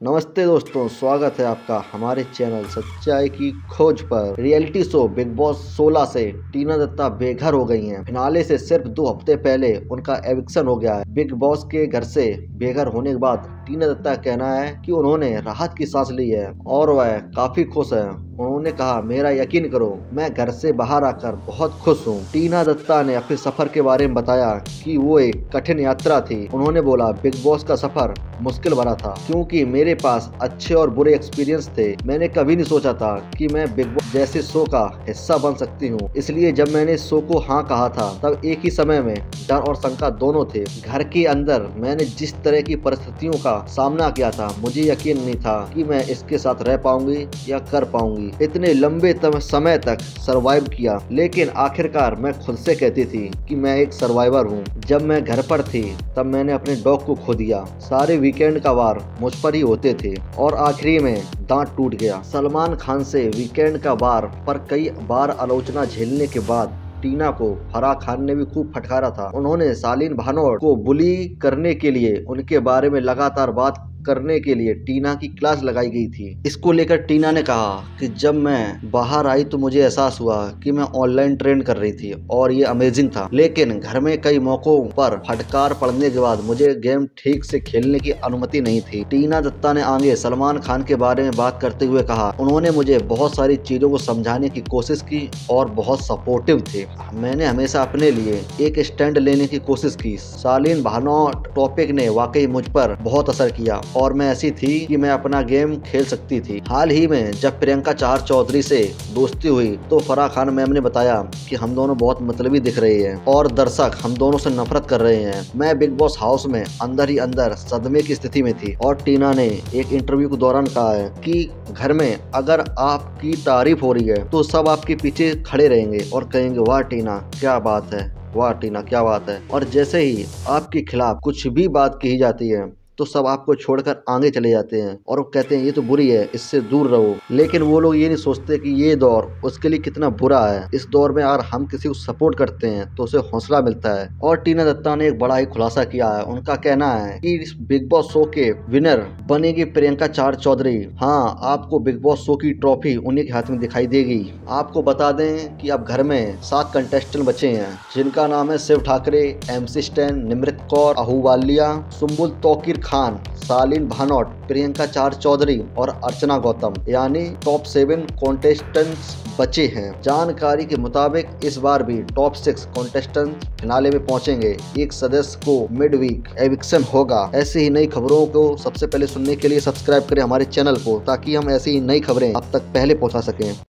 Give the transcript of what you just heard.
नमस्ते दोस्तों, स्वागत है आपका हमारे चैनल सच्चाई की खोज पर। रियलिटी शो बिग बॉस 16 से टीना दत्ता बेघर हो गई हैं। फिनाले से सिर्फ 2 हफ्ते पहले उनका एविक्शन हो गया है। बिग बॉस के घर से बेघर होने के बाद टीना दत्ता का कहना है कि उन्होंने राहत की सांस ली है और वह काफी खुश है। उन्होंने कहा, मेरा यकीन करो, मैं घर से बाहर आकर बहुत खुश हूँ। टीना दत्ता ने अपने सफर के बारे में बताया कि वो एक कठिन यात्रा थी। उन्होंने बोला, बिग बॉस का सफर मुश्किल भरा था क्योंकि मेरे पास अच्छे और बुरे एक्सपीरियंस थे। मैंने कभी नहीं सोचा था कि मैं बिग बॉस जैसे शो का हिस्सा बन सकती हूँ। इसलिए जब मैंने शो को हाँ कहा था तब एक ही समय में डर और शंका दोनों थे। घर के अंदर मैंने जिस तरह की परिस्थितियों का सामना किया था, मुझे यकीन नहीं था कि मैं इसके साथ रह पाऊंगी या कर पाऊंगी। इतने लंबे समय तक सरवाइव किया, लेकिन आखिरकार मैं खुद से कहती थी कि मैं एक सर्वाइवर हूँ। जब मैं घर पर थी तब मैंने अपने डॉग को खो दिया। सारे वीकेंड का वार मुझ पर ही होते थे और आखिरी में दांत टूट गया। सलमान खान से वीकेंड का वार पर कई बार आलोचना झेलने के बाद टीना को फराह खान ने भी खूब फटकारा था। उन्होंने शालीन भानोट को बुली करने के लिए उनके बारे में लगातार बात करने के लिए टीना की क्लास लगाई गई थी। इसको लेकर टीना ने कहा कि जब मैं बाहर आई तो मुझे एहसास हुआ कि मैं ऑनलाइन ट्रेन कर रही थी और ये अमेजिंग था, लेकिन घर में कई मौकों पर फटकार पड़ने के बाद मुझे गेम ठीक से खेलने की अनुमति नहीं थी। टीना दत्ता ने आगे सलमान खान के बारे में बात करते हुए कहा, उन्होंने मुझे बहुत सारी चीजों को समझाने की कोशिश की और बहुत सपोर्टिव थे। मैंने हमेशा अपने लिए एक स्टैंड लेने की कोशिश की। शालीन भानोट टॉपिक ने वाकई मुझ पर बहुत असर किया और मैं ऐसी थी कि मैं अपना गेम खेल सकती थी। हाल ही में जब प्रियंका चौधरी से दोस्ती हुई तो फराह खान मैम ने बताया कि हम दोनों बहुत मतलबी दिख रहे हैं और दर्शक हम दोनों से नफरत कर रहे हैं। मैं बिग बॉस हाउस में अंदर ही अंदर सदमे की स्थिति में थी। और टीना ने एक इंटरव्यू के दौरान कहा है कि घर में अगर आपकी तारीफ हो रही है तो सब आपके पीछे खड़े रहेंगे और कहेंगे, वाह टीना क्या बात है, वाह टीना क्या बात है। और जैसे ही आपके खिलाफ कुछ भी बात कही जाती है तो सब आपको छोड़कर आगे चले जाते हैं और वो कहते हैं ये तो बुरी है, इससे दूर रहो। लेकिन वो लोग ये नहीं सोचते कि ये दौर उसके लिए कितना बुरा है। इस दौर में अगर हम किसी को सपोर्ट करते हैं तो उसे हौसला मिलता है। और टीना दत्ता ने एक बड़ा ही खुलासा किया है। उनका कहना है कि इस बिग बॉस शो के विनर बनेगी प्रियंका चौधरी। हाँ, आपको बिग बॉस शो की ट्रॉफी उन्हीं के हाथ में दिखाई देगी। आपको बता दें कि अब घर में 7 कंटेस्टेंट बचे हैं, जिनका नाम है शिव ठाकरे, MC स्टैन, निमृत कौर आहूवालिया, सुम्बुल तौकीर खान, शालीन भानोट, प्रियंका चौधरी और अर्चना गौतम, यानी टॉप 7 कॉन्टेस्टेंट्स बचे हैं। जानकारी के मुताबिक इस बार भी टॉप 6 कॉन्टेस्टेंट फिनाले में पहुंचेंगे। एक सदस्य को मिड वीक एविक्शन होगा। ऐसे ही नई खबरों को सबसे पहले सुनने के लिए सब्सक्राइब करें हमारे चैनल को, ताकि हम ऐसी ही नई खबरें आप तक पहले पहुंचा सकें।